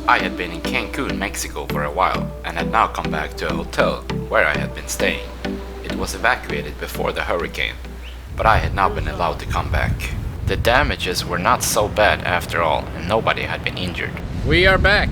I had been in Cancun, Mexico for a while and had now come back to a hotel where I had been staying. It was evacuated before the hurricane, but I had not been allowed to come back. The damages were not so bad after all, and nobody had been injured. We are back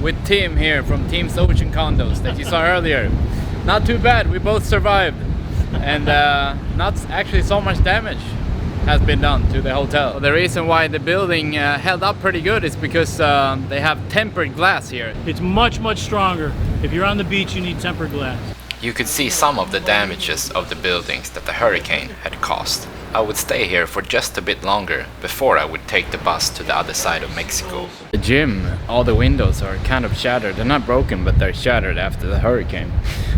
with Tim here from Team's Ocean Condos that you saw earlier. Not too bad, we both survived. And not actually so much damage has been done to the hotel. The reason why the building held up pretty good is because they have tempered glass here. It's much stronger. If you're on the beach, you need tempered glass. You could see some of the damages of the buildings that the hurricane had caused. I would stay here for just a bit longer before I would take the bus to the other side of Mexico. The gym, all the windows are kind of shattered. They're not broken, but they're shattered after the hurricane.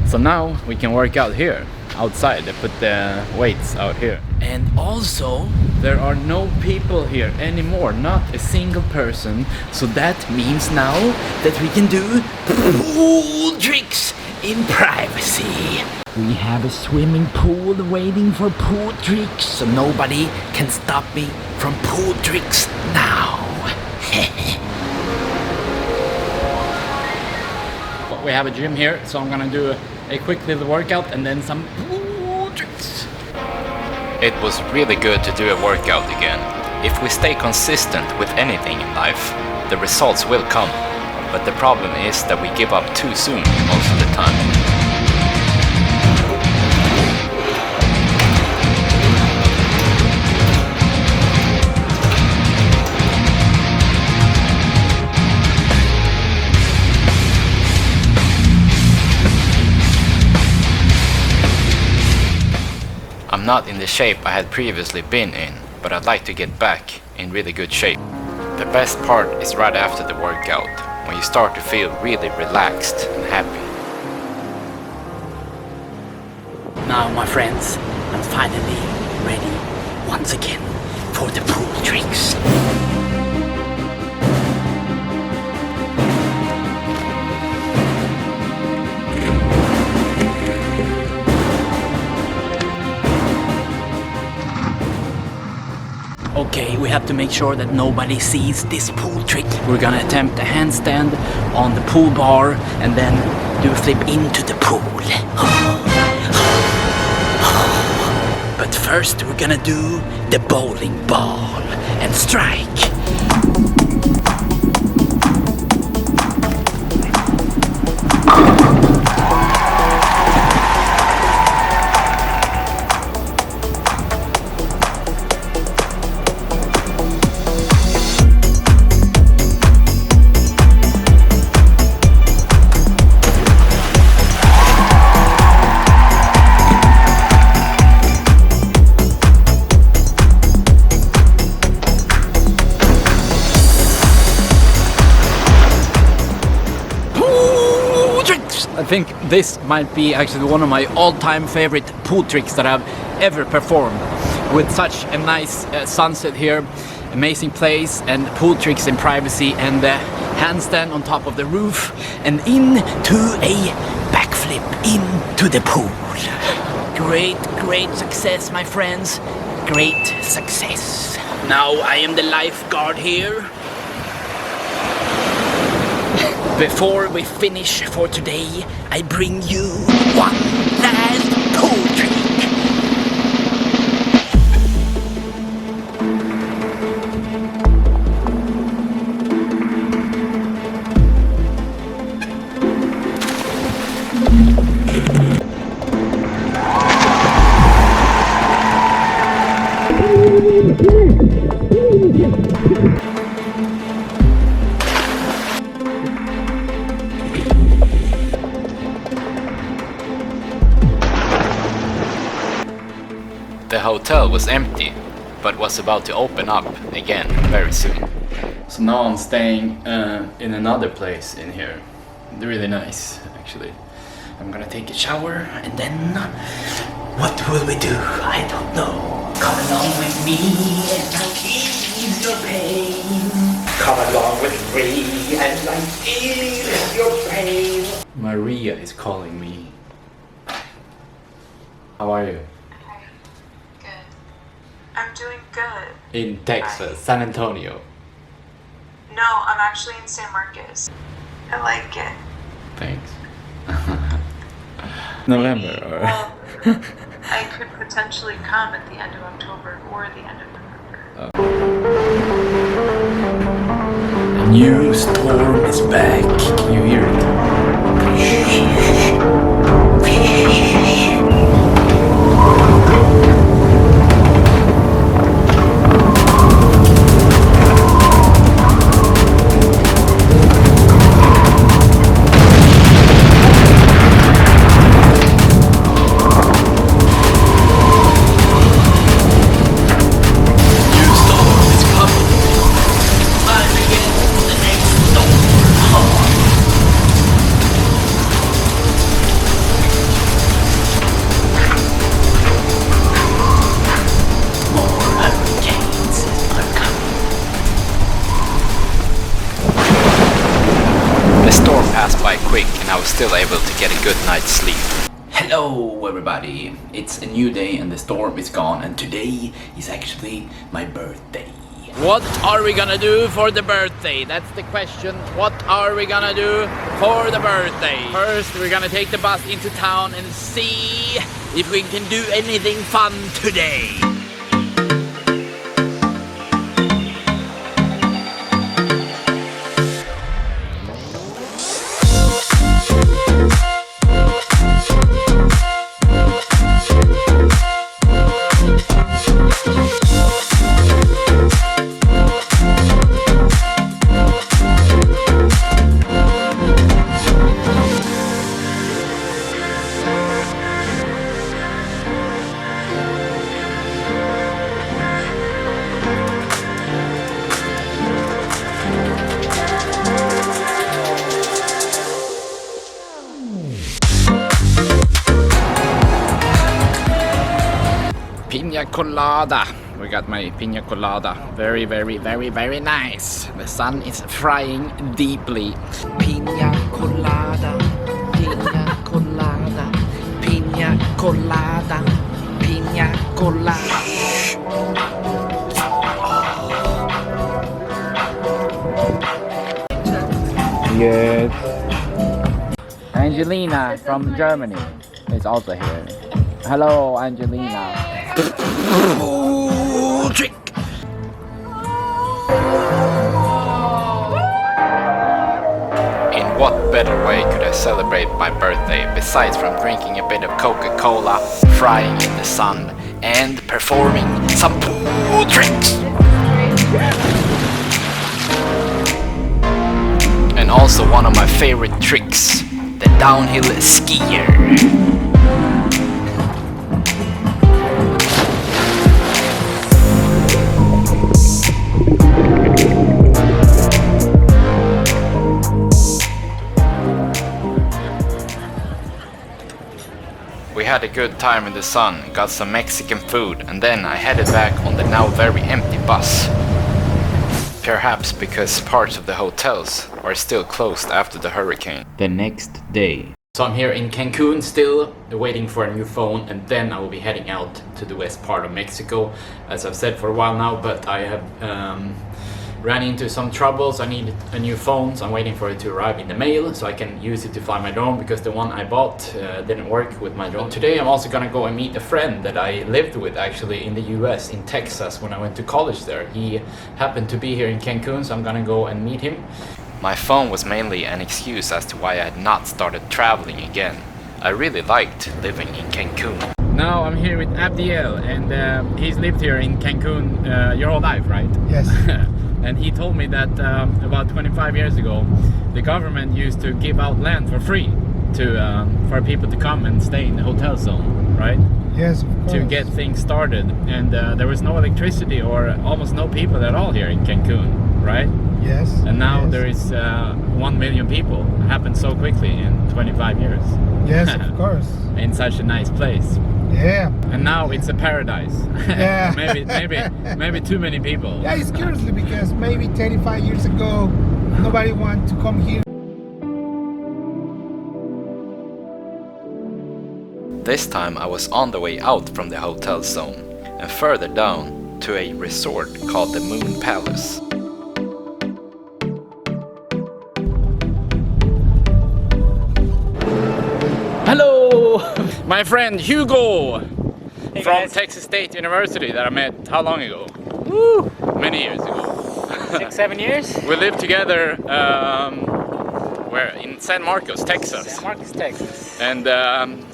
So now we can work out here, outside. They put the weights out here. And also, there are no people here anymore, not a single person. So that means now that we can do pool tricks in privacy. We have a swimming pool waiting for pool tricks, so nobody can stop me from pool tricks now. We have a gym here, so I'm gonna do a quick little workout and then some pool tricks. It was really good to do a workout again. If we stay consistent with anything in life, the results will come. But the problem is that we give up too soon most of the time. I'm not in the shape I had previously been in, but I'd like to get back in really good shape. The best part is right after the workout, when you start to feel really relaxed and happy. Now, my friends, I'm finally ready once again for the pool tricks. Okay, we have to make sure that nobody sees this pool trick. We're gonna attempt a handstand on the pool bar and then do a flip into the pool. But first we're gonna do the bowling ball and strike. I think this might be actually one of my all-time favorite pool tricks that I've ever performed. With such a nice sunset here, amazing place, and pool tricks in privacy, and the handstand on top of the roof, and into a backflip into the pool. Great success, my friends. Great success. Now I am the lifeguard here. Before we finish for today, I bring you one last pool trick. The hotel was empty, but was about to open up again very soon. So now I'm staying in another place in here. Really nice, actually. I'm gonna take a shower and then what will we do? I don't know. Come along with me and I'll ease your pain. Come along with me and I'll ease your pain. Maria is calling me. How are you? I'm doing good. In Texas, San Antonio. No, I'm actually in San Marcos. I like it. Thanks. November or... Well, I could potentially come at the end of October or the end of November. A new storm is back. Can you hear it? Quick, and I was still able to get a good night's sleep. Hello everybody, it's a new day and the storm is gone, and today is actually my birthday. What are we gonna do for the birthday? That's the question. What are we gonna do for the birthday? First, we're gonna take the bus into town and see if we can do anything fun today. Pina colada. We got my pina colada. Very, very, very, very nice. The sun is frying deeply. Pina colada, pina colada, pina colada, pina colada. Yes. Angelina from Germany is also here. Hello, Angelina. Oh, trick! In what better way could I celebrate my birthday besides from drinking a bit of Coca-Cola, frying in the sun, and performing some pool tricks? And also one of my favorite tricks, the downhill skier. We had a good time in the sun, got some Mexican food, and then I headed back on the now very empty bus. Perhaps because parts of the hotels are still closed after the hurricane. The next day. So I'm here in Cancun still, waiting for a new phone, and then I will be heading out to the west part of Mexico, as I've said for a while now, but I have ran into some troubles. I need a new phone, so I'm waiting for it to arrive in the mail so I can use it to fly my drone, because the one I bought didn't work with my drone. Today I'm also gonna go and meet a friend that I lived with actually in the US, in Texas, when I went to college there. He happened to be here in Cancun, so I'm gonna go and meet him. My phone was mainly an excuse as to why I had not started traveling again. I really liked living in Cancun. Now I'm here with Abdiel, and he's lived here in Cancun your whole life, right? Yes. And he told me that about 25 years ago, the government used to give out land for free to for people to come and stay in the hotel zone, right? Yes, of course. To get things started. And there was no electricity or almost no people at all here in Cancun, right? Yes. And now yes. there is 1 million people. It happened so quickly in 25 years. Yes, of course. In such a nice place. Yeah. And now it's a paradise. Yeah. maybe too many people. Yeah, it's curiously because maybe 35 years ago, nobody wanted to come here. This time I was on the way out from the hotel zone and further down to a resort called the Moon Palace. My friend Hugo Hey from guys. Texas State University that I met how long ago? Woo! Many years ago. 6-7 years? We lived together where in San Marcos, Texas. San Marcos, Texas. And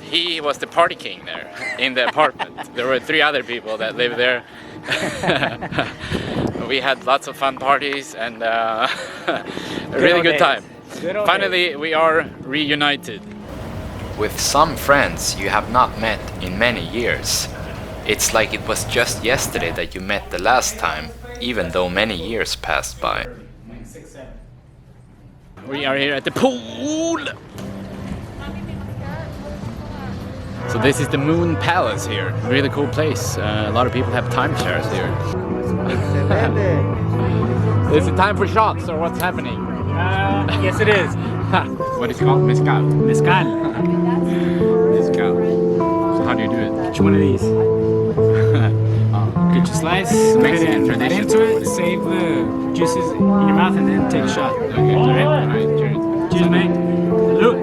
he was the party king there in the apartment. There were 3 other people that lived there. We had lots of fun parties and a really good time. Finally, we are reunited. With some friends you have not met in many years. It's like it was just yesterday that you met the last time, even though many years passed by. We are here at the pool. So this is the Moon Palace here. Really cool place. A lot of people have timeshares here. Is it time for shots or what's happening? Yes, it is. What is it called? Mezcal. Mezcal. Mezcal. So how do you do it? Get you one of these. Get your slice, Mexican bite tradition. into it, save the juices in your mouth, and then take a shot. Okay. Alright, cheers. Cheers, mate. Salute.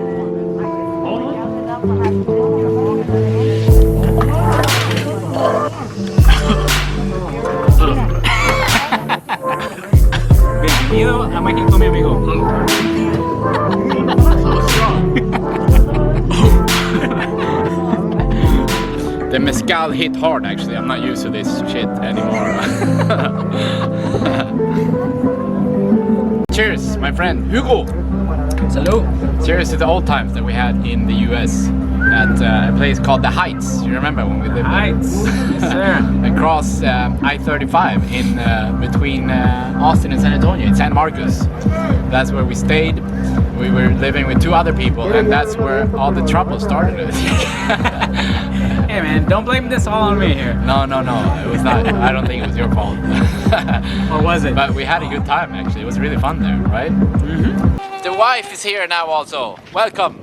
Bienvenido a México, mi amigo. The mezcal hit hard actually. I'm not used to this shit anymore. Cheers, my friend Hugo. Salute. Cheers to the old times that we had in the US at a place called the Heights. You remember when we lived there? Heights. Yes, sir. Across I-35 in between Austin and San Antonio in San Marcos. That's where we stayed. We were living with 2 other people, and that's where all the trouble started. Hey man, don't blame this all on me here. No, it was not. I don't think it was your fault. Or was it? But we had a good time actually. It was really fun there, right? Mm-hmm. The wife is here now also. Welcome.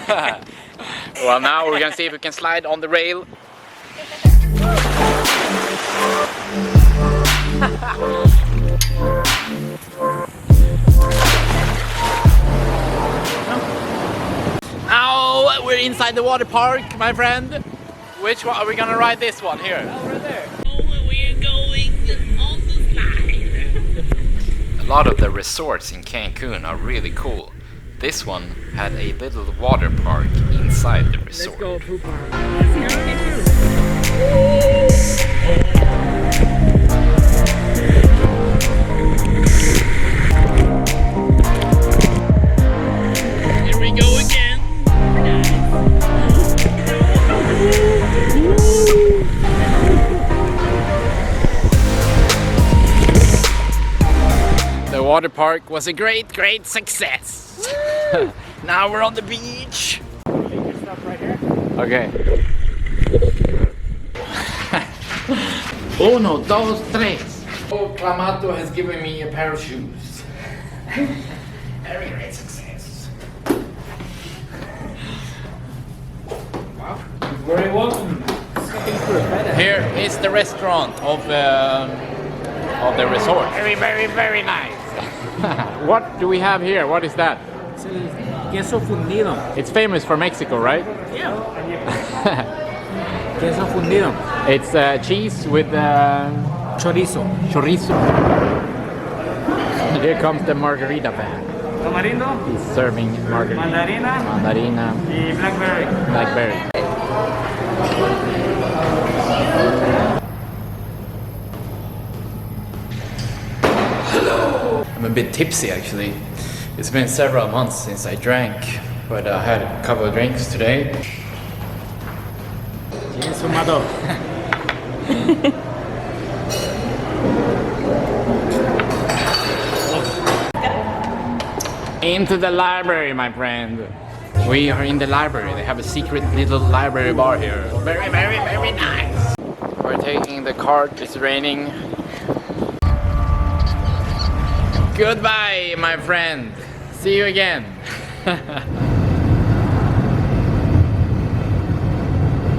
Well, now we're gonna see if we can slide on the rail. Now we're inside the water park, my friend. Which one are we gonna ride? This one here. Right there. We're going on the slide. A lot of the resorts in Cancun are really cool. This one had a little water park inside the resort. Let's go, pool park. Here we go again. The water park was a great success. Now we're on the beach. Okay. Uno, dos, tres. Oh, Clamato has given me a pair of shoes. Very great success. Wow. Very welcome. Here is the restaurant of the resort. Very nice. What do we have here? What is that? It's el queso fundido. It's famous for Mexico, right? Yeah. Queso fundido. It's cheese with Chorizo. chorizo. Here comes the margarita van. Tamarindo. He's serving margarita. Mandarina. Mandarina. Y blackberry. Blackberry. I'm a bit tipsy actually. It's been several months since I drank, but I had a couple of drinks today. Bien sumado. Into the library, my friend. We are in the library. They have a secret little library bar here. Very nice. We're taking the cart. It's raining. Goodbye, my friend. See you again.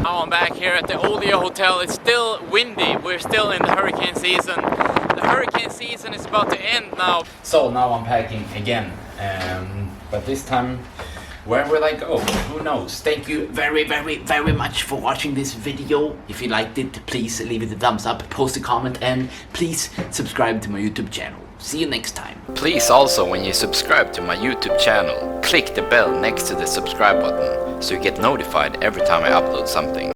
Now I'm back here at the Oleo Hotel. It's still windy. We're still in the hurricane season. The hurricane season is about to end now. So now I'm packing again. But this time Where will I go? Who knows? Thank you very much for watching this video. If you liked it, please leave it a thumbs up, post a comment, and please subscribe to my YouTube channel. See you next time. Please also, when you subscribe to my YouTube channel, click the bell next to the subscribe button so you get notified every time I upload something.